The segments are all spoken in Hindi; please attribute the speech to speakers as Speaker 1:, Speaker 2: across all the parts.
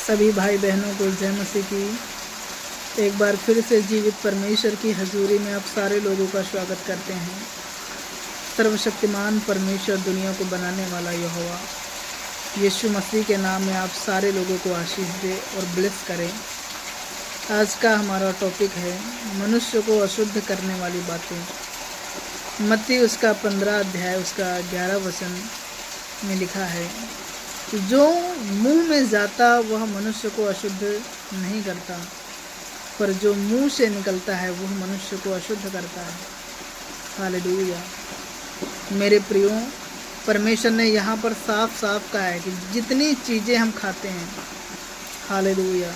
Speaker 1: सभी भाई बहनों को जय मसीह की। एक बार फिर से जीवित परमेश्वर की हजूरी में आप सारे लोगों का स्वागत करते हैं। सर्वशक्तिमान परमेश्वर, दुनिया को बनाने वाला यहोवा यीशु मसीह के नाम में आप सारे लोगों को आशीष दे और ब्लेस करें। आज का हमारा टॉपिक है मनुष्य को अशुद्ध करने वाली बातें। मत्ती उसका 15 अध्याय उसका 11 वचन में लिखा है, जो मुंह में जाता वह मनुष्य को अशुद्ध नहीं करता, पर जो मुंह से निकलता है वह मनुष्य को अशुद्ध करता है। हालेलुया। मेरे प्रियो, परमेश्वर ने यहाँ पर साफ साफ कहा है कि जितनी चीज़ें हम खाते हैं, हालेलुया,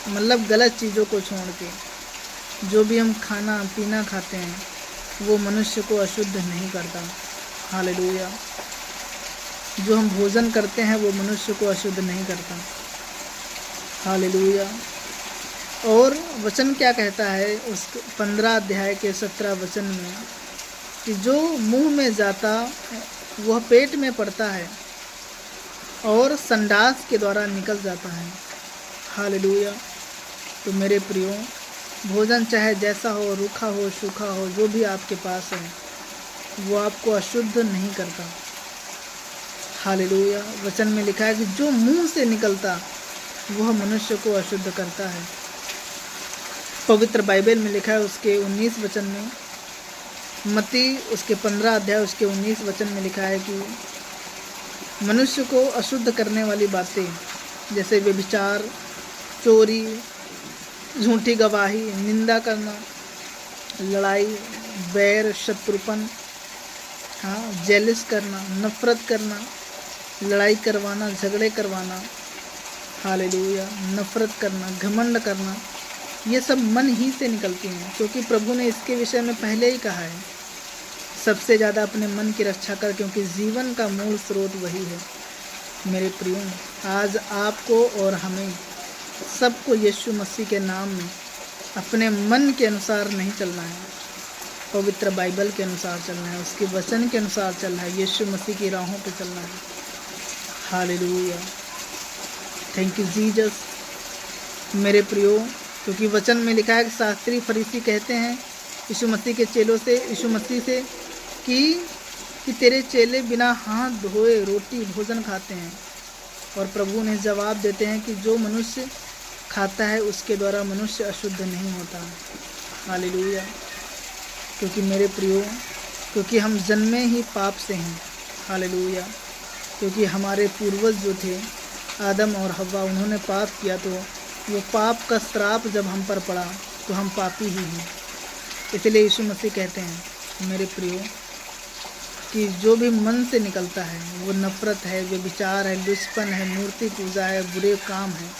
Speaker 1: मतलब गलत चीज़ों को छोड़ के जो भी हम खाना पीना खाते हैं वो मनुष्य को अशुद्ध नहीं करता। हालेलुया। जो हम भोजन करते हैं वो मनुष्य को अशुद्ध नहीं करता। हालेलुया। और वचन क्या कहता है उस 15 अध्याय के 17 वचन में कि जो मुंह में जाता वह पेट में पड़ता है और संडास के द्वारा निकल जाता है। हालेलुया। तो मेरे प्रियो, भोजन चाहे जैसा हो, रूखा हो, सूखा हो, जो भी आपके पास है वो आपको अशुद्ध नहीं करता। हालेलुया। वचन में लिखा है कि जो मुंह से निकलता वह मनुष्य को अशुद्ध करता है। पवित्र बाइबल में लिखा है उसके 19 वचन में, मत्ती उसके 15 अध्याय उसके 19 वचन में लिखा है कि मनुष्य को अशुद्ध करने वाली बातें जैसे व्यभिचार, चोरी, झूठी गवाही, निंदा करना, लड़ाई, बैर, शत्रुपन, जेलिस करना, नफरत करना, लड़ाई करवाना, झगड़े करवाना, हालेलुया, नफरत करना, घमंड करना, ये सब मन ही से निकलती हैं, क्योंकि प्रभु ने इसके विषय में पहले ही कहा है, सबसे ज़्यादा अपने मन की रक्षा कर, क्योंकि जीवन का मूल स्रोत वही है। मेरे प्रियो, आज आपको और हमें सबको यीशु मसीह के नाम में अपने मन के अनुसार नहीं चलना है, पवित्र बाइबल के अनुसार चलना है, उसके वचन के अनुसार चलना है, यीशु मसीह की राहों पे चलना है। हालेलुया। Thank you Jesus. मेरे प्रियो, क्योंकि वचन में लिखा है कि शास्त्री फरीसी कहते हैं यीशु मसीह के चेलों से, यीशु मसीह से कि तेरे चेले बिना हाथ धोए रोटी भोजन खाते हैं। और प्रभु ने जवाब देते हैं कि जो मनुष्य खाता है उसके द्वारा मनुष्य अशुद्ध नहीं होता। हालेलुया। क्योंकि मेरे प्रियो, क्योंकि हम जन्मे ही पाप से हैं। हालेलुया। क्योंकि हमारे पूर्वज जो थे आदम और हव्वा, उन्होंने पाप किया, तो वो पाप का श्राप जब हम पर पड़ा तो हम पापी ही हैं। इसलिए यीशु मसीह कहते हैं मेरे प्रियो कि जो भी मन से निकलता है वो नफरत है, व्यभिचार है, दुष्पन है, मूर्ति पूजा है, बुरे काम है,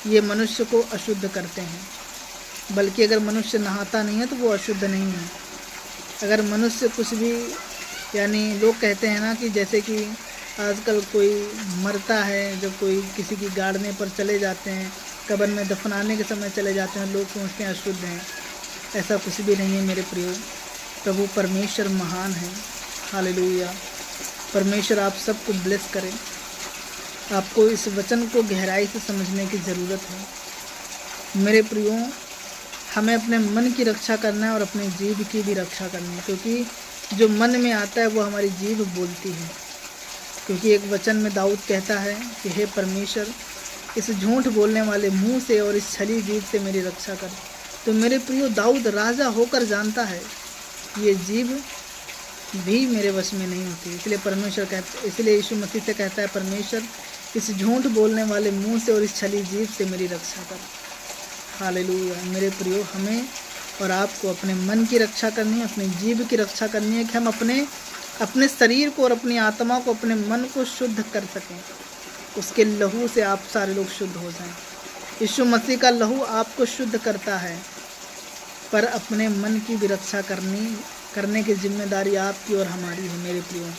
Speaker 1: ये मनुष्य को अशुद्ध करते हैं। बल्कि अगर मनुष्य नहाता नहीं है तो वो अशुद्ध नहीं है। अगर मनुष्य कुछ भी, यानी लोग कहते हैं ना कि जैसे कि आजकल कोई मरता है, जब कोई किसी की गाड़ने पर चले जाते हैं, कब्र में दफनाने के समय चले जाते हैं, लोग सोचते हैं अशुद्ध हैं। ऐसा कुछ भी नहीं है मेरे प्रियो। प्रभु परमेश्वर महान है। हालेलुया। परमेश्वर आप सबको ब्लेस करें। आपको इस वचन को गहराई से समझने की ज़रूरत है। मेरे प्रियो, हमें अपने मन की रक्षा करना है और अपने जीभ की भी रक्षा करनी है, क्योंकि जो मन में आता है वो हमारी जीभ बोलती है। क्योंकि एक वचन में दाऊद कहता है कि हे परमेश्वर, इस झूठ बोलने वाले मुंह से और इस छली जीभ से मेरी रक्षा कर। तो मेरे प्रियो, दाऊद राजा होकर जानता है ये जीभ भी मेरे वश में नहीं होती। इसलिए यीशु मसीह से कहता है, परमेश्वर, इस झूठ बोलने वाले मुंह से और इस छली जीभ से मेरी रक्षा कर। हालेलुया। मेरे प्रियो, हमें और आपको अपने मन की रक्षा करनी है, अपनी जीभ की रक्षा करनी है कि हम अपने शरीर को और अपनी आत्मा को, अपने मन को शुद्ध कर सकें। उसके लहू से आप सारे लोग शुद्ध हो जाएं। यीशु मसीह का लहू आपको शुद्ध करता है, पर अपने मन की भी रक्षा करने की जिम्मेदारी आपकी और हमारी है मेरे प्रियो।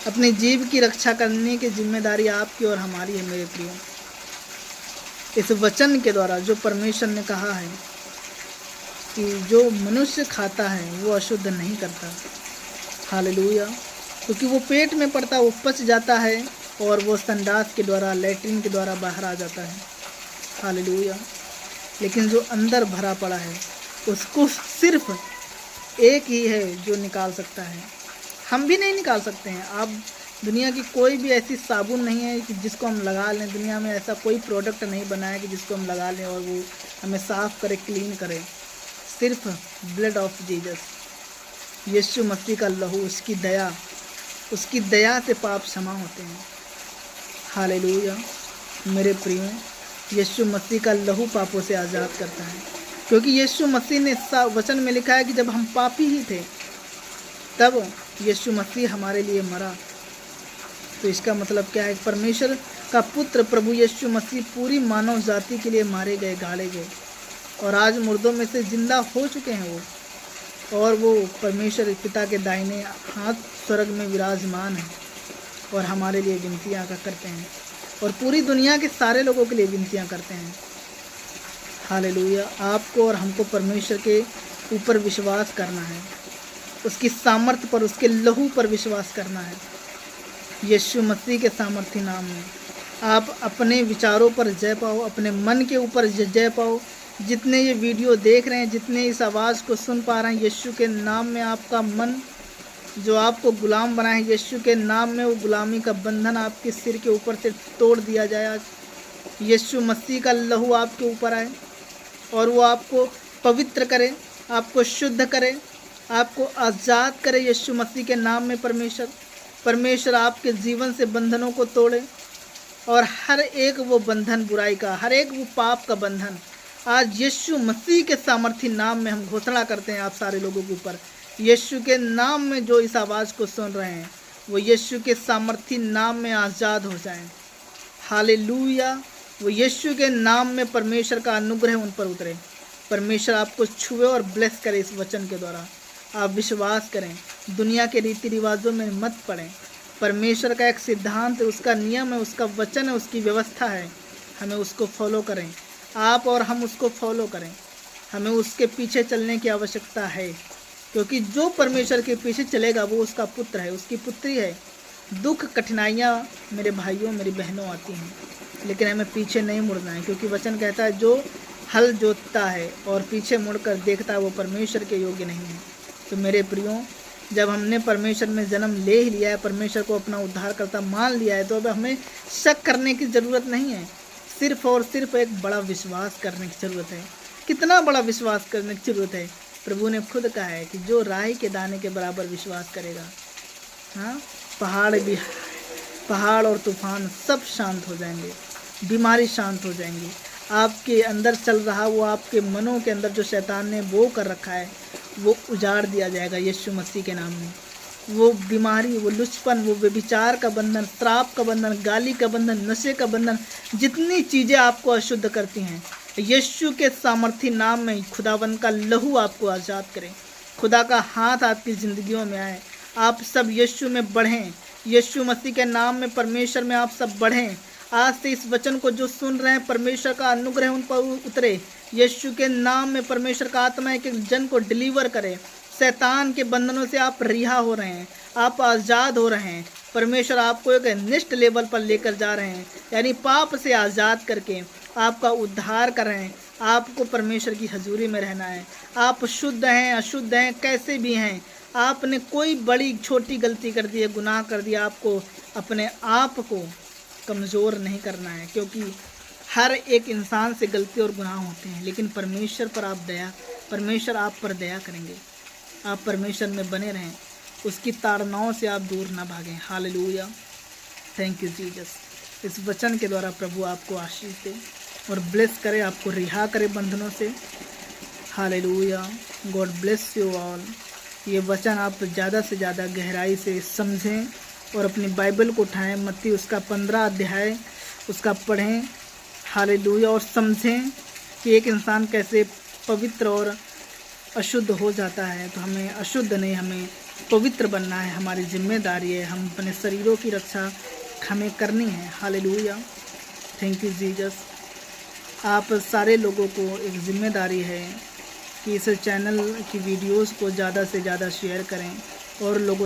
Speaker 1: अपनी जीभ की रक्षा करने की जिम्मेदारी आपकी और हमारी है मेरे प्रियो। इस वचन के द्वारा जो परमेश्वर ने कहा है कि जो मनुष्य खाता है वो अशुद्ध नहीं करता। हालेलुया। क्योंकि वो पेट में पड़ता, वो पच जाता है और वो संडास के द्वारा, लैट्रिन के द्वारा बाहर आ जाता है। हालेलुया। लेकिन जो अंदर भरा पड़ा है उसको सिर्फ एक ही है जो निकाल सकता है। हम भी नहीं निकाल सकते हैं। आप दुनिया की कोई भी ऐसी साबुन नहीं है कि जिसको हम लगा लें। दुनिया में ऐसा कोई प्रोडक्ट नहीं बना है कि जिसको हम लगा लें और वो हमें साफ़ करे, क्लीन करे। सिर्फ ब्लड ऑफ जीसस, यीशु मसीह का लहू, उसकी दया से पाप क्षमा होते हैं। हालेलुया। मेरे प्रियो, यीशु मसीह का लहू पापों से आज़ाद करता है, क्योंकि यीशु मसीह ने वचन में लिखा है कि जब हम पापी ही थे तब यीशु मसीह हमारे लिए मरा। तो इसका मतलब क्या है? परमेश्वर का पुत्र प्रभु यीशु मसीह पूरी मानव जाति के लिए मारे गए, गाड़े गए और आज मुर्दों में से जिंदा हो चुके हैं वो, और वो परमेश्वर पिता के दाहिने हाथ स्वर्ग में विराजमान है और हमारे लिए विनतियाँ करते हैं और पूरी दुनिया के सारे लोगों के लिए विनतियाँ करते हैं। हालेलुया। आपको और हमको परमेश्वर के ऊपर विश्वास करना है, उसकी सामर्थ्य पर, उसके लहू पर विश्वास करना है। यीशु मसीह के सामर्थ्य नाम में आप अपने विचारों पर जय पाओ, अपने मन के ऊपर जय पाओ। जितने ये वीडियो देख रहे हैं, जितने इस आवाज़ को सुन पा रहे हैं, यीशु के नाम में आपका मन जो आपको गुलाम बनाए, यीशु के नाम में वो गुलामी का बंधन आपके सिर के ऊपर से तोड़ दिया जाए। यीशु मसीह का लहू आपके ऊपर आए और वो आपको पवित्र करे, आपको शुद्ध करे, आपको आज़ाद करे। यीशु मसीह के नाम में परमेश्वर आपके जीवन से बंधनों को तोड़े और हर एक वो बंधन बुराई का, हर एक वो पाप का बंधन आज यीशु मसीह के सामर्थी नाम में हम घोषणा करते हैं आप सारे लोगों के ऊपर। यीशु के नाम में जो इस आवाज़ को सुन रहे हैं वो यीशु के सामर्थी नाम में आज़ाद हो जाएं। हालेलुया। वो यीशु के नाम में परमेश्वर का अनुग्रह उन पर उतरे, परमेश्वर आपको छुए और ब्लेस करे। इस वचन के द्वारा आप विश्वास करें, दुनिया के रीति रिवाजों में मत पड़ें। परमेश्वर का एक सिद्धांत है, उसका नियम है, उसका वचन है, उसकी व्यवस्था है, हमें उसको फॉलो करें। आप और हम उसको फॉलो करें, हमें उसके पीछे चलने की आवश्यकता है, क्योंकि जो परमेश्वर के पीछे चलेगा वो उसका पुत्र है, उसकी पुत्री है। दुख कठिनाइयाँ मेरे भाइयों मेरी बहनों आती हैं, लेकिन हमें पीछे नहीं मुड़ना है, क्योंकि वचन कहता है जो हल जोतता है और पीछे मुड़कर देखता है वो परमेश्वर के योग्य नहीं है। तो मेरे प्रियो, जब हमने परमेश्वर में जन्म ले ही लिया है, परमेश्वर को अपना उद्धारकर्ता मान लिया है, तो अब हमें शक करने की ज़रूरत नहीं है। सिर्फ और सिर्फ एक बड़ा विश्वास करने की ज़रूरत है। कितना बड़ा विश्वास करने की ज़रूरत है? प्रभु ने खुद कहा है कि जो राई के दाने के बराबर विश्वास करेगा, हाँ, पहाड़ और तूफान सब शांत हो जाएंगे, बीमारी शांत हो जाएंगी। आपके अंदर चल रहा वो आपके मनों के अंदर जो शैतान ने वो कर रखा है वो उजाड़ दिया जाएगा यीशु मसीह के नाम में। वो बीमारी, वो लुचपन, वो व्यभिचार का बंधन, श्राप का बंधन, गाली का बंधन, नशे का बंधन, जितनी चीज़ें आपको अशुद्ध करती हैं, यीशु के सामर्थी नाम में खुदावन का लहू आपको आज़ाद करे। खुदा का हाथ आपकी ज़िंदगियों में आए। आप सब यीशु में बढ़ें, यीशु मसीह के नाम में, परमेश्वर में आप सब बढ़ें। आज से इस वचन को जो सुन रहे हैं, परमेश्वर का अनुग्रह उन पर उतरे। यीशु के नाम में परमेश्वर का आत्मा एक जन को डिलीवर करे। शैतान के बंधनों से आप रिहा हो रहे हैं, आप आज़ाद हो रहे हैं। परमेश्वर आपको एक नेक्स्ट लेवल पर लेकर जा रहे हैं, यानी पाप से आज़ाद करके आपका उद्धार कर रहे हैं। आपको परमेश्वर की हजूरी में रहना है। आप शुद्ध हैं, अशुद्ध हैं, कैसे भी हैं, आपने कोई बड़ी छोटी गलती कर दी है, गुनाह कर दिया, आपको अपने आप को कमज़ोर नहीं करना है, क्योंकि हर एक इंसान से गलती और गुनाह होते हैं, लेकिन परमेश्वर आप पर दया करेंगे। आप परमेश्वर में बने रहें, उसकी ताड़नाओं से आप दूर ना भागें। हालेलुया। Thank you Jesus. इस वचन के द्वारा प्रभु आपको आशीष दे और ब्लेस करे, आपको रिहा करे बंधनों से। Hallelujah. God bless you all. ये वचन आप ज़्यादा से ज़्यादा गहराई से समझें और अपनी बाइबल को उठाएं, मत्ती उसका 15 अध्याय उसका पढ़ें। हालेलुया। और समझें कि एक इंसान कैसे पवित्र और अशुद्ध हो जाता है। तो हमें अशुद्ध नहीं, हमें पवित्र बनना है, हमारी जिम्मेदारी है। हम अपने शरीरों की रक्षा हमें करनी है। हालेलुया। Thank you Jesus. आप सारे लोगों को एक जिम्मेदारी है कि इस चैनल की वीडियोस को ज़्यादा से ज़्यादा शेयर करें और लोगों